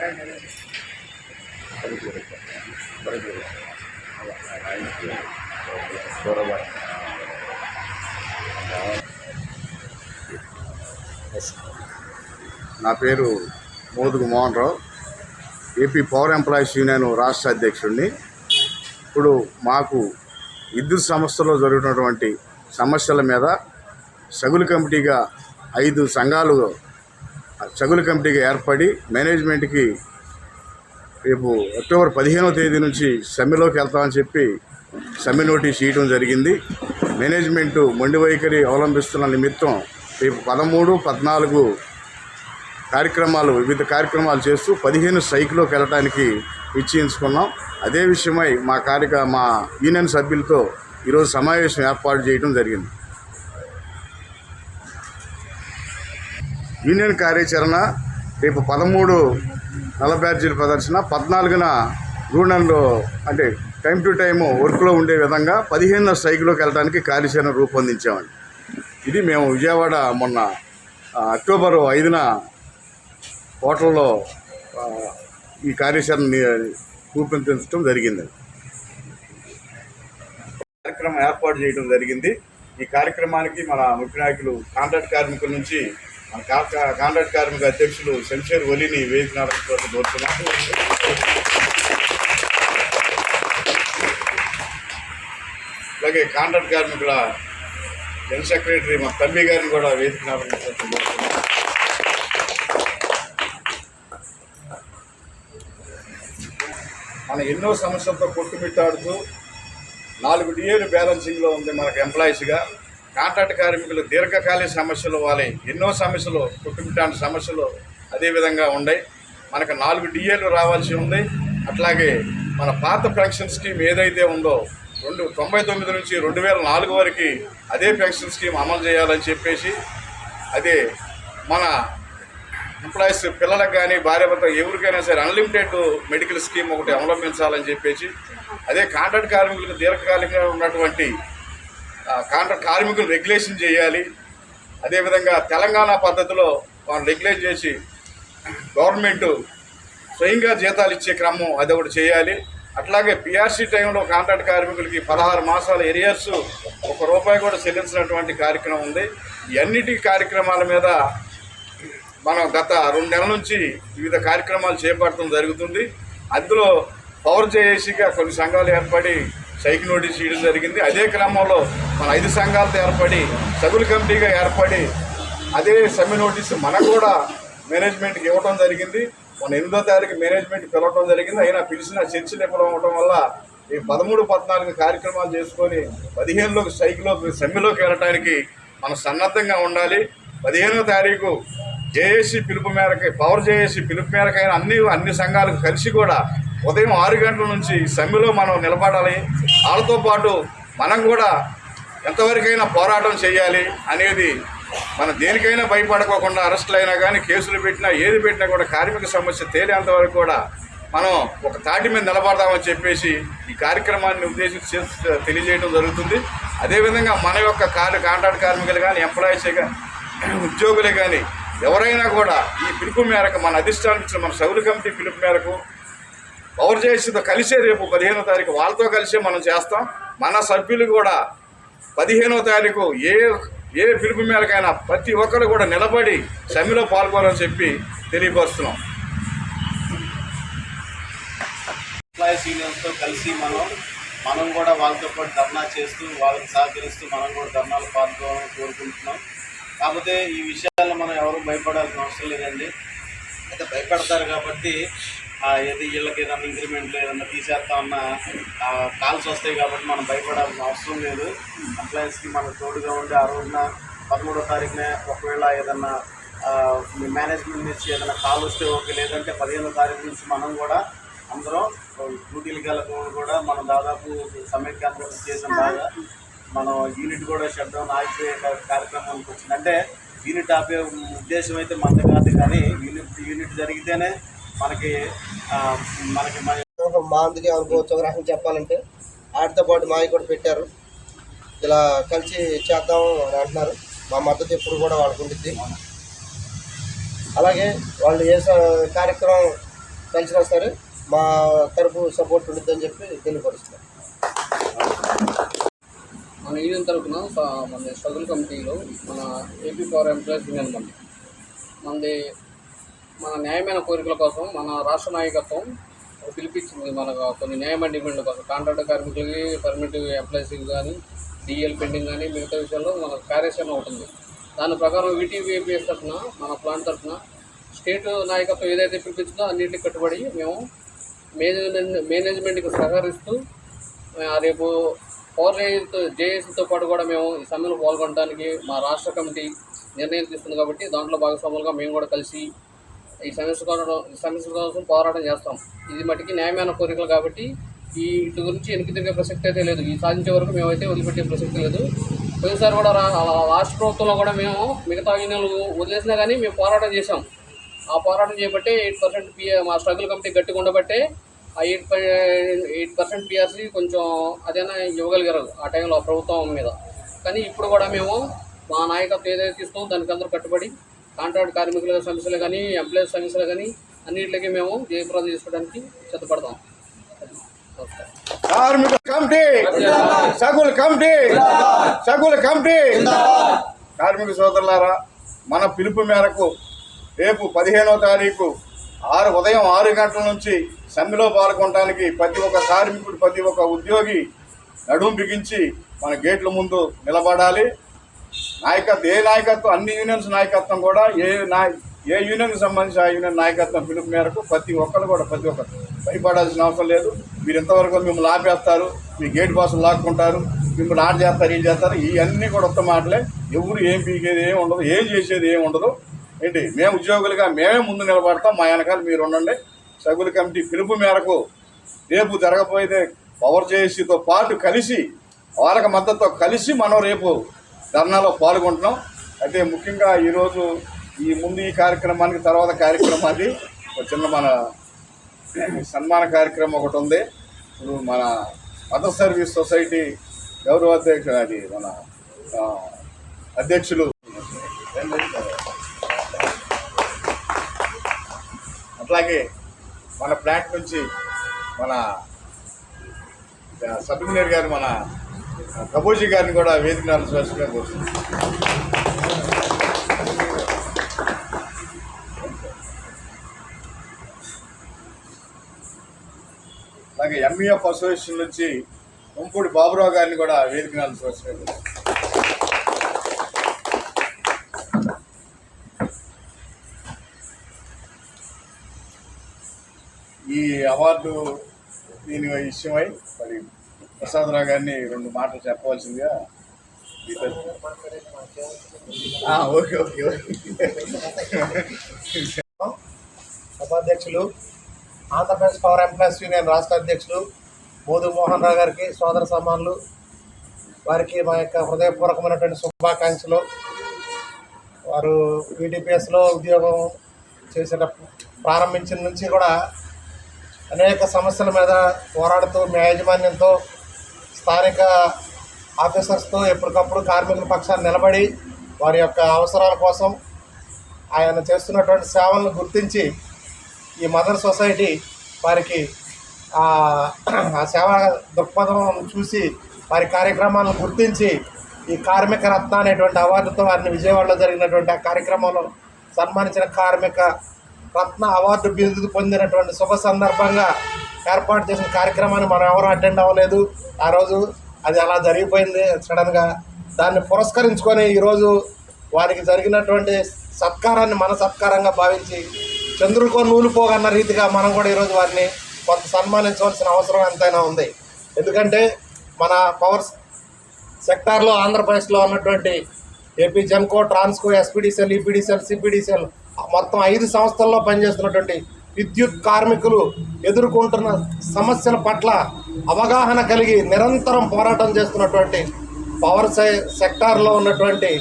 నా పేరు మోదుగు Mohan Rao, AP power employees union రాష్ట్ర అధ్యక్షుడిని. ఇప్పుడు మాకు విద్యుత్ సంస్థలో జరుగుతున్నటువంటి సమస్యల మీద సగులు కమిటీగా 5 సంఘాలు సగులు కమిటీగా ఏర్పడి మేనేజ్మెంట్కి రేపు అక్టోబర్ 15వ తేదీ నుంచి సమ్మెలోకి వెళ్తామని చెప్పి సమ్మె నోటీస్ ఇవ్వడం జరిగింది. మేనేజ్మెంటు మొండి వైఖరి అవలంబిస్తున్న నిమిత్తం రేపు 13, 14 వివిధ కార్యక్రమాలు చేస్తూ 15 స్ట్రైక్లోకి వెళ్ళడానికి నిశ్చయించుకున్నాం. అదే విషయమై మా యూనియన్ సభ్యులతో ఈరోజు సమావేశం ఏర్పాటు చేయడం జరిగింది. యూనియన్ కార్యాచరణ రేపు 13 నల్ల బ్యాడ్జీల ప్రదర్శన, 14న రూరల్లో అంటే టైం టు టైము వర్క్లో ఉండే విధంగా 15న స్ట్రైక్లోకి వెళ్ళడానికి కార్యాచరణ రూపొందించామండి. ఇది మేము విజయవాడ మొన్న అక్టోబర్ 5న హోటల్లో ఈ కార్యాచరణ రూపొందించడం జరిగింది. కార్యక్రమం ఏర్పాటు చేయడం జరిగింది. ఈ కార్యక్రమానికి మన ముఖ్య నాయకులు కాంట్రాక్ట్ కార్మికుల నుంచి మన కాంట్రాక్ట్ కార్మిక అధ్యక్షులు శంషేర్ వలీని వేదిక నడపడం కోరుతున్నాము. అలాగే కాంట్రాక్ట్ కార్మికుల జనరల్ సెక్రటరీ మా తమ్మి గారిని కూడా వేదిక నడపడం కోరుతున్నాము. మన ఎన్నో సమస్యలతో కొట్టుమిట్టాడుతూ 4 DAలు బ్యాలెన్సింగ్లో ఉంది మనకు ఎంప్లాయీస్గా. కాంట్రాక్ట్ కార్మికులు దీర్ఘకాలిక సమస్యలు వాళ్ళే ఎన్నో సమస్యలు కొట్టుమిట్టాడు సమస్యలు అదేవిధంగా ఉన్నాయి. మనకు 4 DAలు రావాల్సి ఉంది. అట్లాగే మన పాత పెన్షన్ స్కీమ్ ఏదైతే ఉందో 1999 నుంచి 2004 వరకు అదే పెన్షన్ స్కీమ్ అమలు చేయాలని చెప్పేసి, అదే మన ఎంప్లాయీస్ పిల్లలకు కానీ భార్యాభర్త ఎవరికైనా సరే అన్లిమిటెడ్ మెడికల్ స్కీమ్ ఒకటి అవలంబించాలని చెప్పేసి, అదే కాంట్రాక్ట్ కార్మికులకు దీర్ఘకాలికంగా ఉన్నటువంటి కాంట్రాక్ట్ కార్మికులు రెగ్యులేషన్ చేయాలి. అదేవిధంగా తెలంగాణ పద్ధతిలో వాళ్ళు రెగ్యులేట్ చేసి గవర్నమెంటు స్వయంగా జీతాలు ఇచ్చే క్రమం అది ఒకటి చేయాలి. అట్లాగే PRC టైంలో కాంట్రాక్ట్ కార్మికులకి 16 మాసాల ఎరియర్స్ ₹1 కూడా చెల్లించినటువంటి కార్యక్రమం ఉంది. ఈ అన్నిటి కార్యక్రమాల మీద మనం గత 2 నెలల నుంచి వివిధ కార్యక్రమాలు చేపట్టడం జరుగుతుంది. అందులో పవర్ జేఏసీగా కొన్ని సంఘాలు ఏర్పడి సైకిల్ నోటీస్ ఇవ్వడం జరిగింది. అదే క్రమంలో మన 5 సంఘాలతో ఏర్పడి సగులు కమిటీగా ఏర్పడి అదే సమ్మె నోటీసు మనం కూడా మేనేజ్మెంట్కి ఇవ్వడం జరిగింది. మన 8వ తారీఖు మేనేజ్మెంట్ పిలవడం జరిగింది. అయినా పిలిచిన చర్చలు విఫలం అవడం వల్ల ఈ 13, 14 కార్యక్రమాలు చేసుకొని 15లోకి స్ట్రైక్లోకి సమ్మెలోకి వెళ్ళడానికి మనం సన్నద్ధంగా ఉండాలి. 15వ తారీఖు జేఏసీ పిలుపు మేరకు పవర్ జేఏసీ పిలుపు మేరకైనా అన్ని సంఘాలకు కలిసి కూడా ఉదయం 6 గంటల నుంచి సమ్మెలో మనం నిలబడాలి. వాళ్ళతో పాటు మనం కూడా ఎంతవరకైనా పోరాటం చేయాలి అనేది, మనం దేనికైనా భయపడకోకుండా అరెస్టులు అయినా కానీ కేసులు పెట్టినా ఏది పెట్టినా కూడా కార్మిక సమస్య తేలేంతవరకు కూడా మనం ఒక తాటి మీద నిలబడదామని చెప్పేసి ఈ కార్యక్రమాన్ని ఉద్దేశించి తెలియజేయడం జరుగుతుంది. అదేవిధంగా మన యొక్క కాంట్రాక్ట్ కార్మికులు కానీ ఎంప్లాయీసే కానీ ఉద్యోగులే కానీ ఎవరైనా కూడా ఈ పిలుపు మేరకు మన అధిష్టానం ఇచ్చిన మన సౌలు కమిటీ పిలుపు మేరకు పవర్ జేఏసీతో కలిసే రేపు 15వ తారీఖు వాళ్ళతో కలిసే మనం చేస్తాం. మన సభ్యులు కూడా 15వ తారీఖు ఏ పిలుపు మేరకైనా ప్రతి ఒక్కరు కూడా నిలబడి సమ్మెలో పాల్గొనాలని చెప్పి తెలియపరుస్తున్నాం. ఎంప్లాయీస్ యూనియన్స్తో కలిసి మనం కూడా వాళ్ళతో పాటు ధర్నా చేస్తూ వాళ్ళకి సహకరిస్తూ మనం కూడా ధర్నాలు పాల్గొనాలని కోరుకుంటున్నాం. కాకపోతే ఈ విషయాల్లో మనం ఎవరు భయపడాల్సిన అవసరం లేదండి. అయితే భయపడతారు కాబట్టి ఏది వీళ్ళకి ఏదన్నా ఇంక్రిమెంట్లు ఏదన్నా తీసేస్తామన్న కాల్స్ వస్తాయి కాబట్టి మనం భయపడాల్సిన అవసరం లేదు. ఎంప్లాయీస్కి మనం తోడుగా ఉండి ఆ రోజున 13వ తారీఖునే ఒకవేళ ఏదన్నా మేనేజ్మెంట్ నుంచి ఏదైనా కాల్ వస్తే ఓకే, లేదంటే 15వ తారీఖు నుంచి మనం కూడా అందరం డ్యూటీలకి వెళ్ళకుండా కూడా మనం దాదాపు సమైక్యాంధ్ర చేసిన బాగా మనం యూనిట్ కూడా షట్ డౌన్ ఆగిపోయే కార్యక్రమానికి వచ్చింది. అంటే యూనిట్ ఆపే ఉద్దేశం అయితే మనది కాదు, కానీ యూనిట్ జరిగితేనే మనకి మా అందుకే అనుకోవచ్చు. ఒక రకం చెప్పాలంటే వాటితో పాటు మావి కూడా పెట్టారు, ఇలా కలిసి చేద్దాం అని అంటున్నారు. మా మద్దతు ఎప్పుడు కూడా వాళ్ళకు ఉంటుంది. అలాగే వాళ్ళు ఏ కార్యక్రమం కలిసి వస్తారు. మా తరపు సపోర్ట్ ఉంటుందని చెప్పి తెలియపరుస్తున్నాం. మన యూనియన్ తరఫున మన స్ట్రగుల్ కమిటీలో మన ఏపీ పవర్ ఎంప్లాయీస్ యూనియన్ మనది మన న్యాయమైన కోరికల కోసం మన రాష్ట్ర నాయకత్వం పిలిపించింది. మనకు కొన్ని న్యాయమైన డిమాండ్ల కోసం కాంట్రాక్ట్ కార్మికులకి, పర్మనెంట్ ఎంప్లాయీస్కి కానీ, డిఎల్ పెండింగ్ కానీ మిగతా విషయాల్లో మన కార్యాచరణ ఉంటుంది. దాని ప్రకారం వీటీవీఏపీఎస్ తరఫున మన ప్లాంట్ తరఫున స్టేట్ నాయకత్వం ఏదైతే పిలిపించిందో అన్నింటికి కట్టుబడి మేము మేనేజ్మెంట్కి సహకరిస్తూ రేపు పవర్ జేఏసీతో పాటు కూడా మేము ఈ సమ్మెలో పాల్గొనడానికి మా రాష్ట్ర కమిటీ నిర్ణయం తీసుకుంది. కాబట్టి దాంట్లో భాగస్వాములుగా మేము కూడా కలిసి ఈ సమస్య కోసం పోరాటం చేస్తాం. ఇది మట్టికి న్యాయమైన కోరికలు కాబట్టి వీటి గురించి వెనక్కి తిరిగే ప్రసక్తి అయితే లేదు. ఈ సాధించే వరకు మేమైతే వదిలిపెట్టే ప్రసక్తి లేదు. పోయినసారి కూడా రాష్ట్ర ప్రభుత్వంలో కూడా మేము మిగతా యూనియన్లు వదిలేసినా కానీ మేము పోరాటం చేసాం. ఆ పోరాటం చేయబట్టే 8% మా స్ట్రగుల్ కమిటీ గట్టిగా ఉండబట్టే ఆ 8% పిఆర్సీ కొంచెం అదైనా ఇవ్వగలిగారు ఆ టైంలో ప్రభుత్వం మీద. కానీ ఇప్పుడు కూడా మేము మా నాయకత్వం ఏదైతే తీస్తామో దానికి అందరూ కట్టుబడి కాంట్రాక్ట్ కార్మికుల సమస్యలు కానీ, ఎంప్లాయీస్ సమస్యలు కానీ అన్నింటికి మేము జయప్రదం చేసుకోవడానికి సిద్ధపడతాం. కార్మిక committee, struggle committee, struggle committee. కార్మిక సోదరులారా, మన పిలుపు మేరకు రేపు 15వ తారీఖు ఉదయం 6 గంటల నుంచి సమ్మెలో పాల్గొనడానికి ప్రతి ఒక్క కార్మికుడు, ప్రతి ఒక్క ఉద్యోగి నడుం బిగించి మన గేట్ల ముందు నిలబడాలి. నాయకత్వం అన్ని యూనియన్స్ నాయకత్వం కూడా ఏ యూనియన్కి సంబంధించి ఆ యూనియన్ నాయకత్వం పిలుపు మేరకు ప్రతి ఒక్కరు భయపడాల్సిన అవసరం లేదు. మీరు ఇంతవరకు మిమ్మల్ని ఆపేస్తారు, మీ గేట్ బాసులు లాక్కుంటారు, మిమ్మల్ని ఆట చేస్తారు, ఏం చేస్తారు, ఇవన్నీ కూడా ఉత్తమ మాటలే. ఎవరు ఏం పీకేది ఏమి ఉండదు, ఏం చేసేది ఏమి ఉండదు. ఏంటి, మేము ఉద్యోగులుగా మేమే ముందు నిలబడతాం, మా వెనకాల మీరు ఉండండి. స్ట్రగుల్ కమిటీ పిలుపు మేరకు రేపు జరగబోయే పవర్ జేఏసీతో పాటు కలిసి వాళ్ళకి మద్దతుతో కలిసి మనం రేపు ధర్నాలో పాల్గొంటున్నాం. అయితే ముఖ్యంగా ఈరోజు ఈ కార్యక్రమానికి తర్వాత కార్యక్రమానికి ఒక చిన్న మన సన్మాన కార్యక్రమం ఒకటి ఉంది. ఇప్పుడు మన మదర్ సర్వీస్ సొసైటీ గౌరవ మన అధ్యక్షులు అట్లాగే మన ప్లాంట్ నుంచి మన సబ్ ఇంజనీర్ గారు మన కబోజీ గారిని కూడా వేదిక ఆలోచనగా కోరుతుంది. అలాగే ఎంఈఎఫ్ అసోసియేషన్ నుంచి కొంపూడి బాబురావు గారిని కూడా వేదిక ఆలోచనగా కోరుతుంది. ఈ అవార్డు దీని విషయమై మరి ప్రసాదరావు గారిని 2 మాటలు చెప్పవలసిందిగా. ఓకే. సభాధ్యక్షులు, ఆంధ్రప్రదేశ్ పవర్ ఎంప్లాయీస్ యూనియన్ రాష్ట్ర అధ్యక్షులు మోదు మోహన్ రావు గారికి సోదర సమానులు, వారికి మా యొక్క హృదయపూర్వకమైనటువంటి శుభాకాంక్షలు. వారు వీటీపీఎస్లో ఉద్యోగం చేసేటప్పుడు ప్రారంభించిన నుంచి కూడా అనేక సమస్యల మీద పోరాడుతూ యాజమాన్యంతో, స్థానిక ఆఫీసర్స్తో ఎప్పటికప్పుడు కార్మికుల పక్షాన్ని నిలబడి వారి యొక్క అవసరాల కోసం ఆయన చేస్తున్నటువంటి సేవలను గుర్తించి ఈ మదర్ సొసైటీ వారికి ఆ సేవా దృక్పథం చూసి వారి కార్యక్రమాలను గుర్తించి ఈ కార్మిక రత్న అనేటువంటి అవార్డుతో వారిని విజయవాడలో జరిగినటువంటి ఆ కార్యక్రమంలో సన్మానించిన కార్మిక రత్న అవార్డు బిరుదు పొందినటువంటి శుభ సందర్భంగా ఏర్పాటు చేసిన కార్యక్రమాన్ని మనం ఎవరు అటెండ్ అవ్వలేదు. ఆ రోజు అది అలా జరిగిపోయింది సడన్గా. దాన్ని పురస్కరించుకొని ఈరోజు వారికి జరిగినటువంటి సత్కారాన్ని మన సత్కారంగా భావించి చంద్రుడికో నూలుపోగన్న రీతిగా మనం కూడా ఈరోజు వారిని కొంత సన్మానించవలసిన అవసరం ఎంతైనా ఉంది. ఎందుకంటే మన పవర్ సెక్టార్లో ఆంధ్రప్రదేశ్లో ఉన్నటువంటి AP Genco, Transco, SPDCL, EPDCL, CPDCL మొత్తం 5 సంస్థల్లో పనిచేస్తున్నటువంటి విద్యుత్ కార్మికులు ఎదుర్కొంటున్న సమస్యల పట్ల అవగాహన కలిగి నిరంతరం పోరాటం చేస్తున్నటువంటి పవర్ సెక్టార్లో ఉన్నటువంటి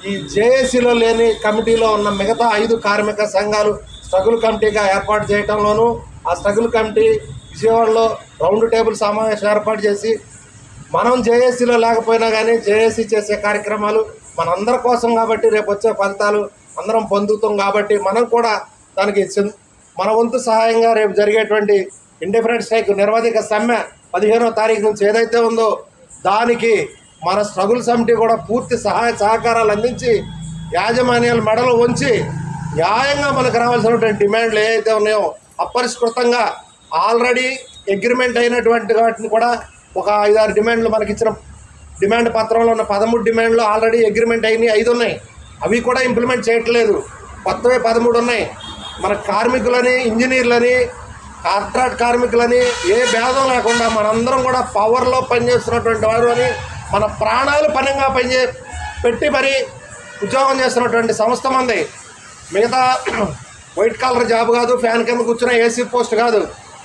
ఈ జేఏసీలో లేని కమిటీలో ఉన్న మిగతా 5 కార్మిక సంఘాలు స్ట్రగుల్ కమిటీగా ఏర్పాటు చేయడంలోనూ, ఆ స్ట్రగుల్ కమిటీ విజయవాడలో రౌండ్ టేబుల్ సమావేశం ఏర్పాటు చేసి మనం జేఏసీలో లేకపోయినా కానీ జేఏసీ చేసే కార్యక్రమాలు మనందరి కోసం కాబట్టి రేపు వచ్చే ఫలితాలు అందరం పొందుతాం కాబట్టి మనం కూడా దానికి మన వంతు సహాయంగా రేపు జరిగేటువంటి ఇండిఫరెంట్ స్ట్రైక్ నిరవధిక సమ్మె 15వ తారీఖు నుంచి ఏదైతే ఉందో దానికి మన స్ట్రగుల్ కమిటీ కూడా పూర్తి సహాయ సహకారాలు అందించి యాజమాన్యాల మెడలు ఉంచి న్యాయంగా మనకు రావాల్సినటువంటి డిమాండ్లు ఏవైతే ఉన్నాయో అపరిష్కృతంగా ఆల్రెడీ అగ్రిమెంట్ అయినటువంటి వాటిని కూడా ఒక 5-6 డిమాండ్లు మనకి ఇచ్చిన డిమాండ్ పత్రంలో ఉన్న 13 డిమాండ్లు ఆల్రెడీ అగ్రిమెంట్ అయినాయి, 5 ఉన్నాయి. అవి కూడా ఇంప్లిమెంట్ చేయట్లేదు. కొత్తవే 13 ఉన్నాయి. మన కార్మికులని, ఇంజనీర్లని, కాంట్రాక్ట్ కార్మికులని ఏ భేదం లేకుండా మనందరం కూడా పవర్లో పనిచేస్తున్నటువంటి వారు అని మన ప్రాణాలు పనంగా పెట్టి మరి ఉద్యోగం చేస్తున్నటువంటి సంస్థ మంది. మిగతా వైట్ కాలర్ జాబ్ కాదు, ఫ్యాన్ కింద కూర్చున్న ఏసీ పోస్ట్ కాదు.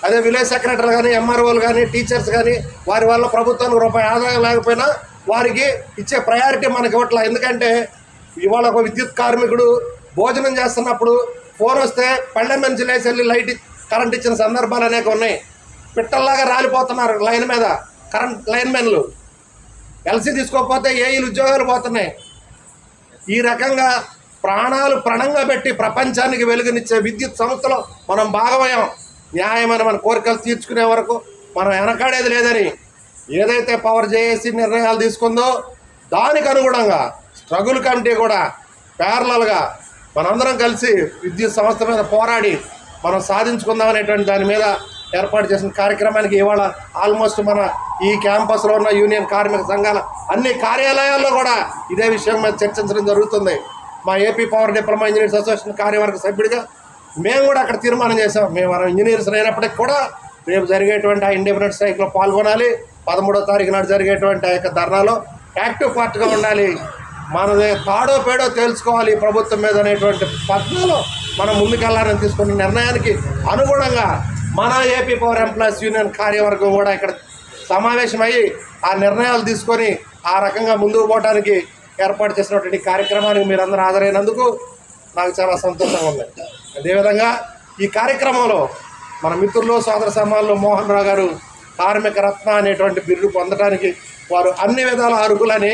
అదే విలేజ్ సెక్రటరీలు కానీ, ఎంఆర్ఓలు కానీ, టీచర్స్ కానీ వారి వల్ల ప్రభుత్వానికి రూపాయి ఆదాయం లేకపోయినా వారికి ఇచ్చే ప్రయారిటీ మనకి ఇవ్వట్లా. ఎందుకంటే ఇవాళ ఒక విద్యుత్ కార్మికుడు భోజనం చేస్తున్నప్పుడు ఫోన్ వస్తే పళ్ళె మంచి లేచి వెళ్ళి లైట్ కరెంట్ ఇచ్చిన సందర్భాలు అనేక ఉన్నాయి. పిట్టల్లాగా రాలిపోతున్నారు లైన్ మీద కరెంట్ లైన్మెన్లు. ఎల్సీ తీసుకోకపోతే ఏఈలు ఉద్యోగాలు పోతున్నాయి. ఈ రకంగా ప్రాణాలు ప్రణంగా పెట్టి ప్రపంచానికి వెలుగునిచ్చే విద్యుత్ సంస్థలో మనం భాగమయ్యాం. న్యాయమైన మన కోరికలు తీర్చుకునే వరకు మనం వెనకాడేది లేదని ఏదైతే పవర్ జేఏసీ నిర్ణయాలు తీసుకుందో దానికి అనుగుణంగా స్ట్రగుల్ కమిటీ కూడా ప్యారలల్గా మనందరం కలిసి విద్యుత్ సంస్థ మీద పోరాడి మనం సాధించుకుందాం అనేటువంటి దాని మీద ఏర్పాటు చేసిన కార్యక్రమానికి ఇవాళ ఆల్మోస్ట్ మన ఈ క్యాంపస్లో ఉన్న యూనియన్ కార్మిక సంఘాల అన్ని కార్యాలయాల్లో కూడా ఇదే విషయం మీద చర్చించడం జరుగుతుంది. మా AP power diploma engineers association కార్యవర్గ సభ్యుడిగా మేము కూడా అక్కడ తీర్మానం చేసాం. మనం ఇంజనీర్స్ అయినప్పటికీ కూడా రేపు జరిగేటువంటి ఆ ఇండిపెండెంట్ స్ట్రైక్లో పాల్గొనాలి. 13వ తారీఖు నాడు జరిగేటువంటి ఆ యొక్క ధర్నాలో యాక్టివ్ పార్ట్గా ఉండాలి. మనది తాడో పేడో తేల్చుకోవాలి ప్రభుత్వం మీద అనేటువంటి పద్ధతిలో మనం ముందుకెళ్లాలని తీసుకున్న నిర్ణయానికి అనుగుణంగా మన ఏపీ పవర్ ఎంప్లాయీస్ యూనియన్ కార్యవర్గం కూడా ఇక్కడ సమావేశమయ్యి ఆ నిర్ణయాలు తీసుకొని ఆ రకంగా ముందుకు పోవడానికి ఏర్పాటు చేసినటువంటి కార్యక్రమానికి మీరందరూ హాజరైనందుకు నాకు చాలా సంతోషంగా ఉంది. అదేవిధంగా ఈ కార్యక్రమంలో మన మిత్రులు సోదర సమాజంలో మోహన్ రావు గారు కార్మిక రత్న అనేటువంటి బిరుదు పొందడానికి వారు అన్ని విధాల అర్హులని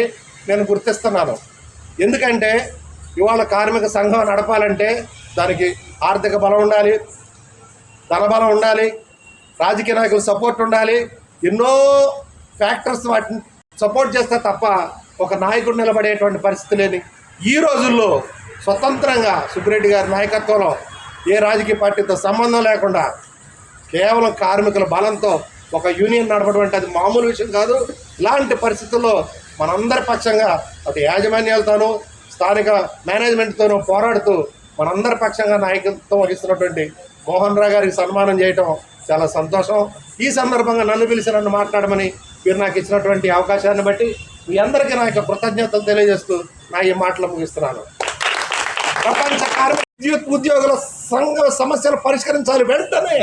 నేను గుర్తిస్తున్నాను. ఎందుకంటే ఇవాళ కార్మిక సంఘం నడపాలంటే దానికి ఆర్థిక బలం ఉండాలి, ధనబలం ఉండాలి, రాజకీయ నాయకుల సపోర్ట్ ఉండాలి. ఎన్నో ఫ్యాక్టర్స్ వాటిని సపోర్ట్ చేస్తే తప్ప ఒక నాయకుడు నిలబడేటువంటి పరిస్థితి లేని ఈ రోజుల్లో స్వతంత్రంగా సుబ్బిరెడ్డి గారి నాయకత్వంలో ఏ రాజకీయ పార్టీతో సంబంధం లేకుండా కేవలం కార్మికుల బలంతో ఒక యూనియన్ నడపడం అంటే అది మామూలు విషయం కాదు. ఇలాంటి పరిస్థితుల్లో మనందరి పక్షంగా అటు యాజమాన్యాలతోనూ స్థానిక మేనేజ్మెంట్తోనూ పోరాడుతూ మనందరి పక్షంగా నాయకత్వం వహిస్తున్నటువంటి మోహన్ రావు గారికి సన్మానం చేయటం చాలా సంతోషం. ఈ సందర్భంగా నన్ను పిలిచి నన్ను మాట్లాడమని మీరు నాకు ఇచ్చినటువంటి అవకాశాన్ని బట్టి మీ అందరికీ నా యొక్క కృతజ్ఞతలు తెలియజేస్తూ నా ఈ మాటలు ముగిస్తున్నాను. ప్రపంచ కార్మిక విద్యుత్ ఉద్యోగుల సంఘ సమస్యలు పరిష్కరించాలి వెంటనే.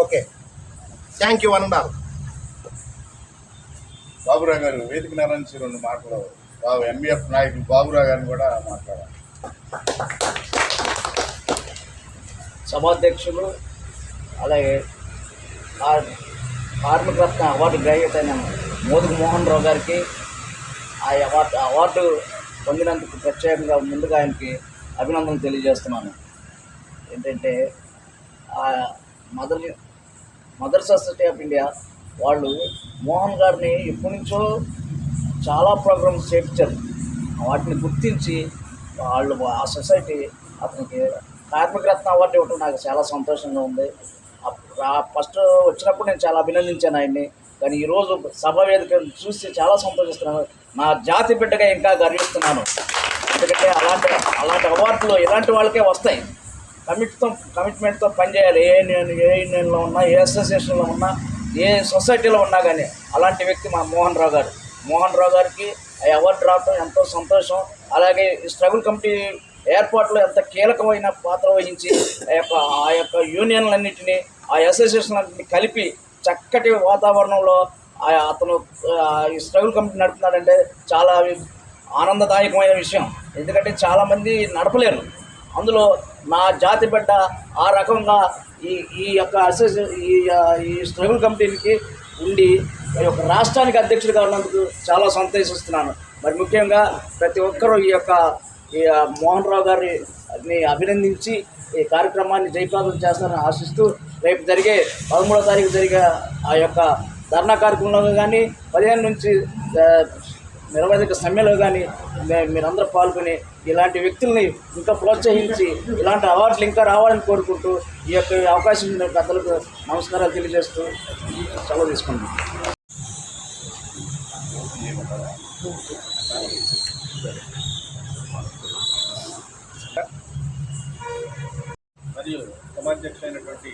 ఓకే, థ్యాంక్ యూ అన్నారు. బాబురావు గారు వేదిక నుంచి 2 మాటలు ఎంబీఎఫ్ నాయకులు బాబురావు గారిని కూడా మాట్లాడారు. సభాధ్యక్షులు అలాగే కార్మిక రత్న అవార్డు గ్రహీత అయిన మోదుగు మోహన్ రావు గారికి ఆ అవార్డు పొందినందుకు ప్రత్యేకంగా ముందుగా ఆయనకి అభినందనలు తెలియజేస్తున్నాను. ఏంటంటే మదర్ సొసైటీ ఆఫ్ ఇండియా వాళ్ళు మోహన్ గారిని ఎప్పటి నుంచో చాలా ప్రోగ్రామ్స్ చేయించారు. వాటిని గుర్తించి వాళ్ళు ఆ సొసైటీ అతనికి కార్మిక రత్న అవార్డు ఇవ్వటం నాకు చాలా సంతోషంగా ఉంది. ఫస్ట్ వచ్చినప్పుడు నేను చాలా అభినందించాను ఆయన్ని. కానీ ఈరోజు సభ వేదిక చూసి చాలా సంతోషిస్తున్నాను. నా జాతి బిడ్డగా ఇంకా గర్విస్తున్నాను. ఎందుకంటే అలాంటి అవార్డులు ఇలాంటి వాళ్ళకే వస్తాయి. కమిట్మెంట్తో పనిచేయాలి. ఏ యూనియన్లో ఉన్నా, ఏ అసోసియేషన్లో ఉన్నా, ఏ సొసైటీలో ఉన్నా కానీ అలాంటి వ్యక్తి మా మోహన్ రావు గారికి ఆ అవార్డు రావడం ఎంతో సంతోషం. అలాగే ఈ స్ట్రగుల్ కమిటీ ఏర్పాటులో ఎంత కీలకమైన పాత్ర వహించి ఆ యొక్క యూనియన్లన్నింటినీ, ఆ అసోసియేషన్లన్నింటినీ కలిపి చక్కటి వాతావరణంలో అతను ఈ స్ట్రగుల్ కమిటీ నడుపుతున్నాడంటే చాలా ఆనందదాయకమైన విషయం. ఎందుకంటే చాలామంది నడపలేరు. అందులో నా జాతి బిడ్డ ఆ రకంగా ఈ యొక్క ఈ స్ట్రగుల్ కమిటీకి ఉండి ఈ యొక్క రాష్ట్రానికి అధ్యక్షుడిగా ఉన్నందుకు చాలా సంతోషిస్తున్నాను. మరి ముఖ్యంగా ప్రతి ఒక్కరూ ఈ మోహన్ రావు గారిని అభినందించి ఈ కార్యక్రమాన్ని జయప్రదం చేస్తారని ఆశిస్తూ రేపు జరిగే 13వ తారీఖు జరిగే ఆ యొక్క ధర్నా కార్యక్రమంలో కానీ 15 నుంచి నిరవధిక సమ్మెలో కానీ మీరందరూ పాల్గొని ఇలాంటి వ్యక్తుల్ని ఇంకా ప్రోత్సహించి ఇలాంటి అవార్డులు ఇంకా రావాలని కోరుకుంటూ ఈ యొక్క అవకాశం ఉన్న పెద్దలకు నమస్కారాలు తెలియజేస్తూ సెలవు తీసుకుంటున్నాను. మరియు సభాధ్యక్షులైనటువంటి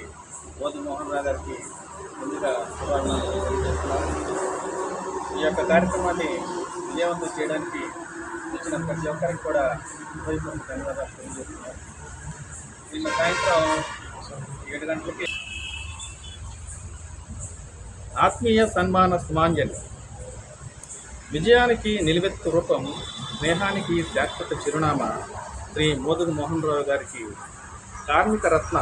మోదు మోహన్ రావు గారికి ముందుగా శుభాకాంక్షలు తెలియజేస్తున్నాను. ఈ యొక్క కార్యక్రమాన్ని విజయవంతం చేయడానికి వచ్చిన ప్రతి ఒక్కరికి కూడా హృదయపూర్వక ధన్యవాదాలు తెలియజేస్తున్నాను. నిన్న సాయంత్రం 7 గంటలకి ఆత్మీయ సన్మాన సుమాంజలి. విజయానికి నిలువెత్తు రూపం, స్నేహానికి శాశ్వత చిరునామా శ్రీ మోదుగు మోహన్ రావు గారికి కార్మిక రత్న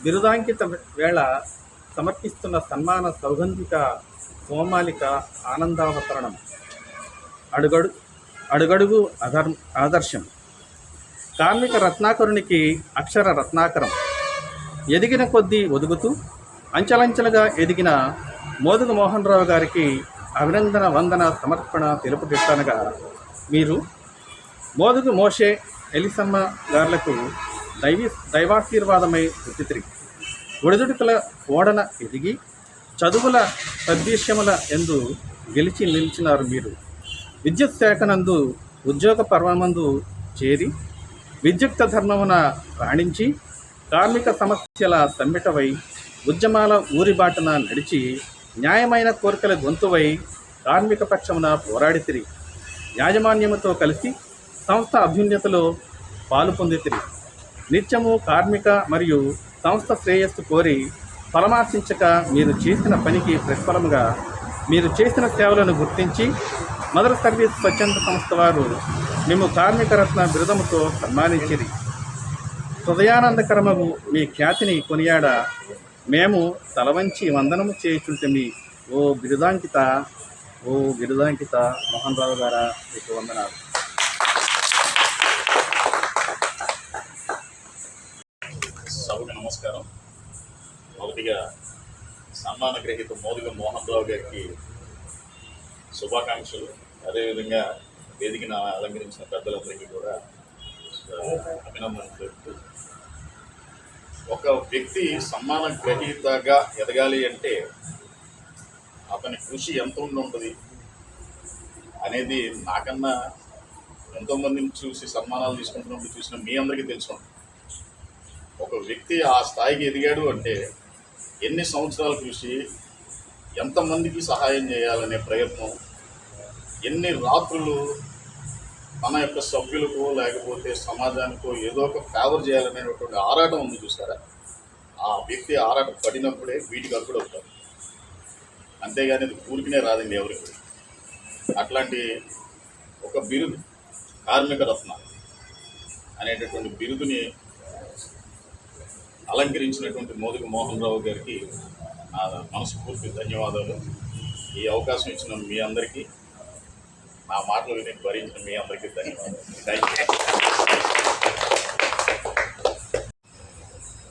బిరుదాంకిత వేళ సమర్పిస్తున్న సన్మాన సౌగంధిక కోమాలిక ఆనందావతరణం, అడుగడుగు ఆదర్శం. కార్మిక రత్నాకరునికి అక్షర రత్నాకరం. ఎదిగిన కొద్దీ ఒదుగుతూ అంచెలంచెలుగా ఎదిగిన మోదుగు మోహన్ రావు గారికి అభినందన వందన సమర్పణ తెలుపుటిస్తానగా మీరు మోదుగు మోషే ఎలిసమ్మ గారులకు దైవాశీర్వాదమై పుట్టితిరి. ఒడిదుడుకుల ఓడన ఎదిగి చదువుల సద్విషయముల ఎందు గెలిచి నిలిచినారు మీరు. విద్యుత్ శాఖనందు ఉద్యోగ పర్వమందు చేరి విద్యుక్త ధర్మమున రాణించి కార్మిక సమస్యల సమ్మెటవై ఉద్యమాల ఊరిబాటున నడిచి న్యాయమైన కోరికల గొంతువై కార్మిక పక్షమున పోరాడితిరి. యాజమాన్యముతో కలిసి సంస్థ అభ్యున్నతిలో పాలు పొందితిరి. నిత్యము కార్మిక మరియు సంస్థ శ్రేయస్సు కోరి పరమాశించక మీరు చేసిన పనికి ప్రతిఫలముగా మీరు చేసిన సేవలను గుర్తించి మదర్ సర్వీస్ స్వచ్ఛంద సంస్థ వారు మేము కార్మిక రత్న బిరుదముతో సన్మానించిరి. హృదయానందకరమగు మీ ఖ్యాతిని కొనియాడ మేము తలవంచి వందనము చేయుచుంటిమి. ఓ బిరుదాంకిత మోహన్ రావు గారా, మీకు వందనాలు. సభకు నమస్కారం. మొదటిగా సన్మాన గ్రహీత మోదుగు మోహన్ రావు గారికి శుభాకాంక్షలు. అదేవిధంగా వేదికను అలంకరించిన పెద్దలందరికీ కూడా అభినందనలు తెలుపుతూ, ఒక వ్యక్తి సన్మాన గ్రహీతగా ఎదగాలి అంటే అతని కృషి ఎంత ఉంటుంది అనేది నాకన్నా ఎంతోమందిని చూసి సన్మానాలు తీసుకుంటున్నప్పుడు చూసిన మీ అందరికీ తెలుసు. ఒక వ్యక్తి ఆ స్థాయికి ఎదిగాడు అంటే ఎన్ని సంవత్సరాల కృషి, ఎంతమందికి సహాయం చేయాలనే ప్రయత్నం, ఎన్ని రాత్రులు తన యొక్క సభ్యులకు లేకపోతే సమాజానికో ఏదో ఒక ఫేవర్ చేయాలనేటువంటి ఆరాటం ఉంది చూసారా. ఆ వ్యక్తి ఆరాటం పడినప్పుడే వీటికి అప్పుడు అవుతారు. అంతేగాని అది ఊరికినే రాదండి ఎవరికి. అట్లాంటి ఒక బిరుదు, కార్మిక రత్న అనేటటువంటి బిరుదుని అలంకరించినటువంటి మోదుగు మోహన్ రావు గారికి నా మనస్ఫూర్తి ధన్యవాదాలు. ఈ అవకాశం ఇచ్చిన మీ అందరికీ, నా మాటలు విని భరించిన మీ అందరికీ ధన్యవాదాలు. Thank you.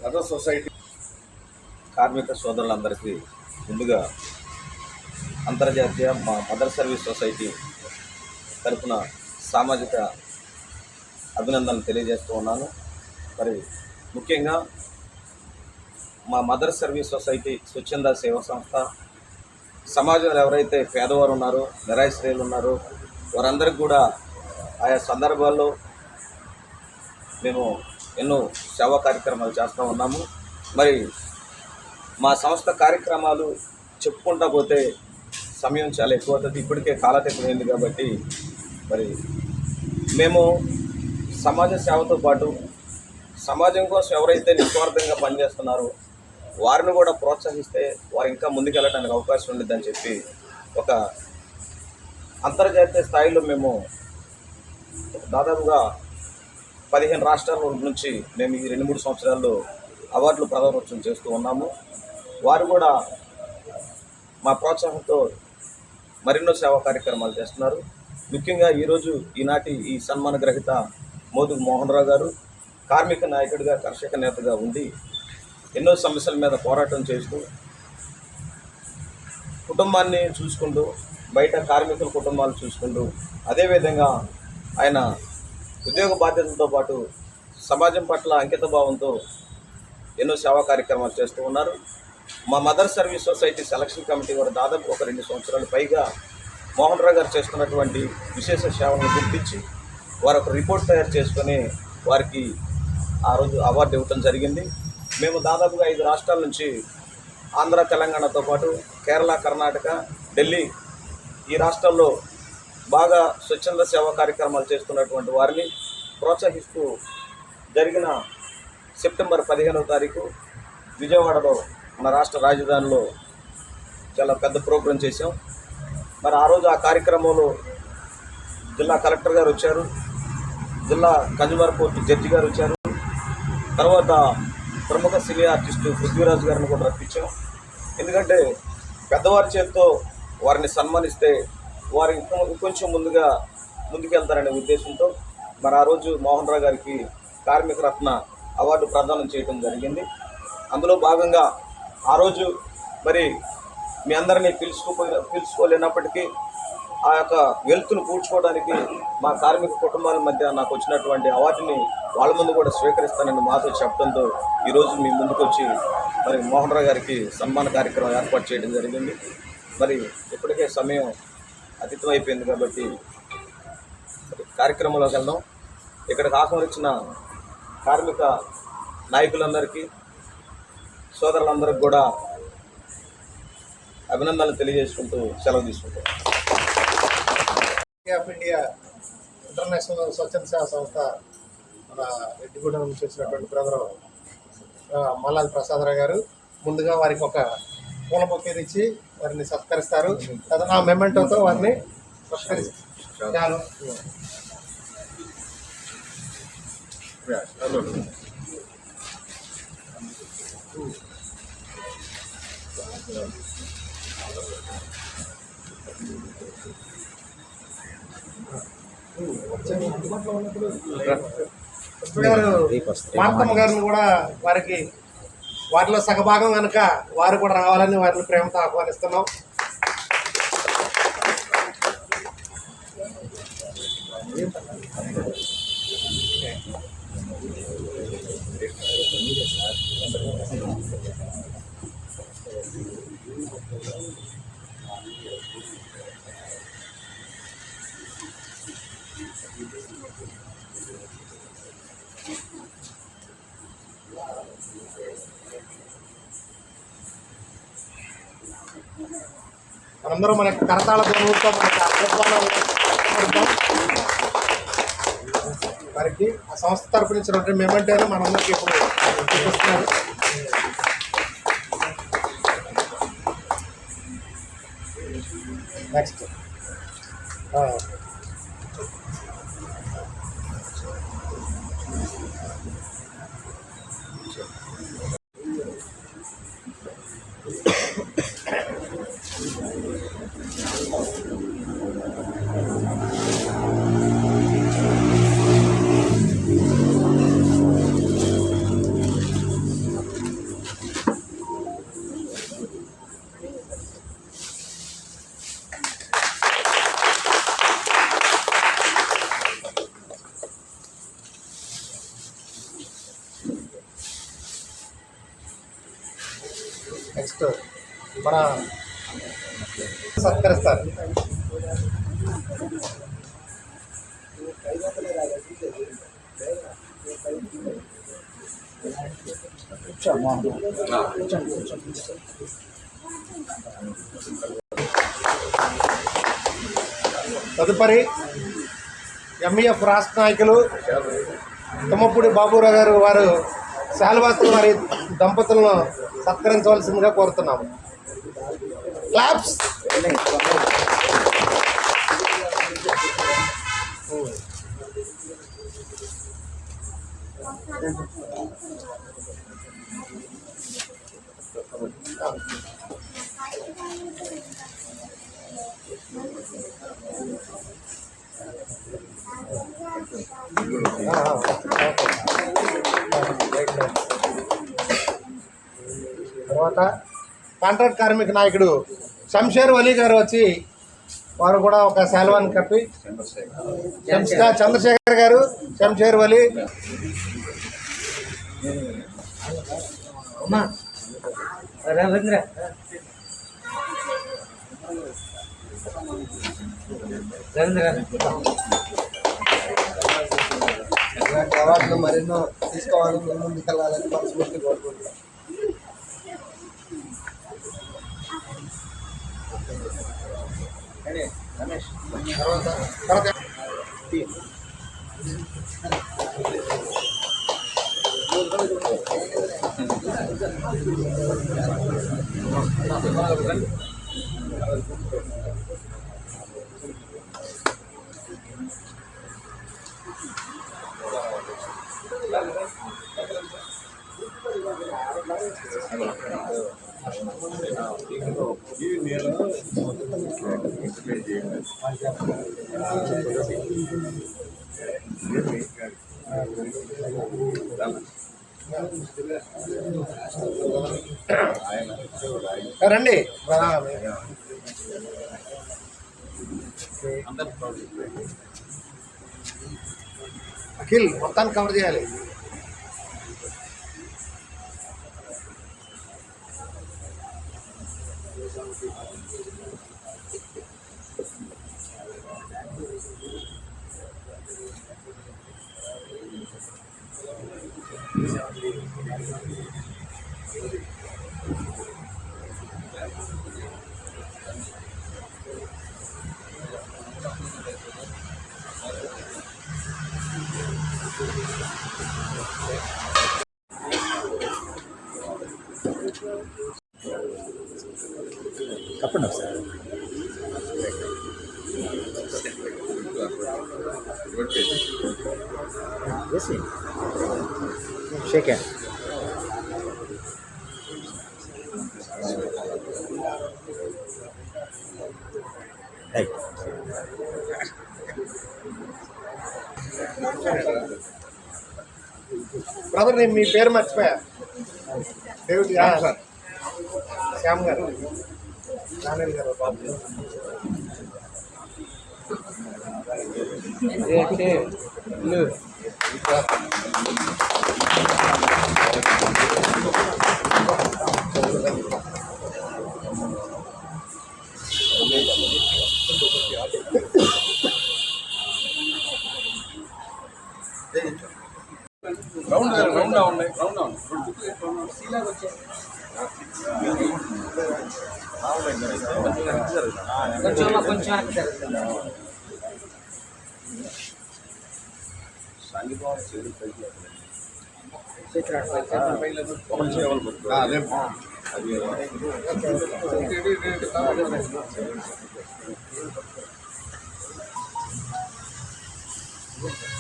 మదర్ సొసైటీ కార్మిక సోదరులందరికీ ముందుగా అంతర్జాతీయ మదర్ సర్వీస్ సొసైటీ తరఫున సామాజిక అభినందనలు తెలియజేస్తూ ఉన్నాను. మరి ముఖ్యంగా మా మదర్ సర్వీస్ సొసైటీ స్వచ్ఛంద సేవా సంస్థ సమాజంలో ఎవరైతే పేదవారు ఉన్నారో, నిరాశ్రయులు ఉన్నారో వారందరికీ కూడా ఆయా సందర్భాల్లో మేము ఎన్నో సేవా కార్యక్రమాలు చేస్తూ ఉన్నాము. మరి మా సంస్థ కార్యక్రమాలు చెప్పుకుంటా పోతే సమయం చాలా ఎక్కువ అవుతుంది. ఇప్పటికే కాలతెక్కువైంది కాబట్టి మరి మేము సమాజ సేవతో పాటు సమాజం కోసం ఎవరైతే నిస్వార్థంగా పనిచేస్తున్నారో వారిని కూడా ప్రోత్సహిస్తే వారు ఇంకా ముందుకెళ్ళడానికి అవకాశం ఉండిద్దని చెప్పి ఒక అంతర్జాతీయ స్థాయిలో మేము దాదాపుగా 15 రాష్ట్రాల నుంచి మేము ఈ 2-3 సంవత్సరాల్లో అవార్డులు ప్రదానోత్సవం చేస్తూ ఉన్నాము. వారు కూడా మా ప్రోత్సాహంతో మరెన్నో సేవా కార్యక్రమాలు చేస్తున్నారు. ముఖ్యంగా ఈరోజు ఈనాటి ఈ సన్మాన గ్రహీత మోదుగు మోహన్ రావు గారు కార్మిక నాయకుడిగా కర్షక నేతగా ఉండి ఎన్నో సమస్యల మీద పోరాటం చేస్తూ కుటుంబాన్ని చూసుకుంటూ బయట కార్మికుల కుటుంబాలు చూసుకుంటూ అదేవిధంగా ఆయన ఉద్యోగ బాధ్యతలతో పాటు సమాజం పట్ల అంకిత భావంతో ఎన్నో సేవా కార్యక్రమాలు చేస్తూ ఉన్నారు. మా mother service society selection committee కూడా దాదాపు ఒక 2 సంవత్సరాలు పైగా మోహన్ రావు గారు చేస్తున్నటువంటి విశేష సేవలను గుర్తించి వారు ఒక రిపోర్ట్ తయారు చేసుకొని వారికి ఆ రోజు అవార్డు ఇవ్వటం జరిగింది. మేము దాదాపుగా 5 రాష్ట్రాల నుంచి ఆంధ్ర, తెలంగాణతో పాటు కేరళ, కర్ణాటక, ఢిల్లీ ఈ రాష్ట్రాల్లో బాగా స్వచ్ఛంద సేవా కార్యక్రమాలు చేస్తున్నటువంటి వారిని ప్రోత్సహిస్తూ జరిగిన సెప్టెంబర్ 15వ తారీఖు విజయవాడలో మన రాష్ట్ర రాజధానిలో చాలా పెద్ద ప్రోగ్రాం చేశాం. మరి ఆ రోజు ఆ కార్యక్రమంలో జిల్లా కలెక్టర్ గారు వచ్చారు, జిల్లా కన్జ్యూమర్ కోర్టు జడ్జి గారు వచ్చారు, తర్వాత ప్రముఖ సినీ ఆర్టిస్టు పృథ్వీరాజ్ గారిని కూడా రప్పించాం. ఎందుకంటే పెద్దవారి చేతితో వారిని సన్మానిస్తే వారు ఇంకొంచెం ముందుకెళ్తారనే ఉద్దేశంతో మరి ఆ రోజు మోహన్ రావు గారికి కార్మిక రత్న అవార్డు ప్రదానం చేయడం జరిగింది. అందులో భాగంగా ఆ రోజు మరి మీ అందరినీ పిలుచుకోలేనప్పటికీ ఆ యొక్క వెల్త్ను పూడ్చుకోవడానికి మా కార్మిక కుటుంబాల మధ్య నాకు వచ్చినటువంటి అవార్డుని వాళ్ళ ముందు కూడా స్వీకరిస్తానని మాతో చెప్పడంతో ఈరోజు మీ ముందుకు వచ్చి మరి మోహన్ రావు గారికి సన్మాన కార్యక్రమం ఏర్పాటు చేయడం జరిగింది. మరి ఇప్పటికే సమయం అతీతం అయిపోయింది కాబట్టి కార్యక్రమంలోకి వెళ్దాం. ఇక్కడికి ఆహ్వానించిన కార్మిక నాయకులందరికీ, సోదరులందరికీ కూడా అభినందనలు తెలియజేసుకుంటూ సెలవు తీసుకుంటాం. ఆఫ్ ఇండియా ఇంటర్నేషనల్ స్వచ్ఛంద సేవా సంస్థ మన రెడ్డిగూడెం నుంచి వచ్చినటువంటి బ్రదరు మల్లాది ప్రసాదరావు గారు ముందుగా వారికి ఒక పూల బొకేని ఇచ్చి వారిని సత్కరిస్తారు. ఆ మెమెంటోతో వారిని సత్కరిస్తారు. మార్తమ్మ గారిని కూడా వారిలో సగభాగం కనుక వారు కూడా రావాలని వారిని ప్రేమతో ఆహ్వానిస్తున్నాం. మనందరం మన కరతాళ ధ్వనులతో మనకి అర్థం వారికి ఆ సంస్థ తరపు నుంచి మెమెంటోని మనందరికీ ఇప్పుడు చూపిస్తున్నారు. నెక్స్ట్ మన సత్కరిస్తారు. తదుపరి ఎంఈఎఫ్ రాష్ట్ర నాయకులు తుమ్మపూడి బాబురావు గారు వారు శాల్వాతో వారి దంపతులను సత్కరించవలసిందిగా కోరుతున్నాము. క్లాప్స్. తర్వాత కాంట్రాక్ట్ కార్మిక నాయకుడు శంషేర్ వలీ గారు వచ్చి వారు కూడా ఒక శాల్వాన్ని కప్పి, చంద్రశేఖర్ గారు, శంషేర్ వలీ, ఇలాంటి అవార్డులు మరెన్నో తీసుకోవాలని ముందుకెళ్ళాలని మనస్ఫూర్తి కోరుకుంటున్నాం. రండి. అఖిల్ మొత్తాన్ని కవర్ చేయాలి. చెప్పండి సార్. Shake hand. బ్రదర్ నేను మీ పేరు మర్చిపోయా. డేవిడ్ గారు, సార్ శ్యామ్ గారు, నానల్ గారు, బాబు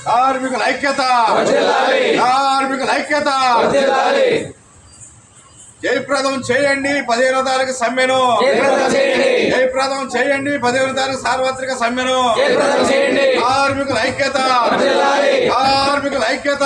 కార్మికుల ఐక్యత, కార్మికుల ఐక్యత, జయప్రదం చేయండి 15వ తారీఖు సమ్మెను, జయప్రదం చేయండి 15వ తారీఖు సార్వత్రిక సమ్మెను. కార్మికుల ఐక్యత, కార్మికుల ఐక్యత.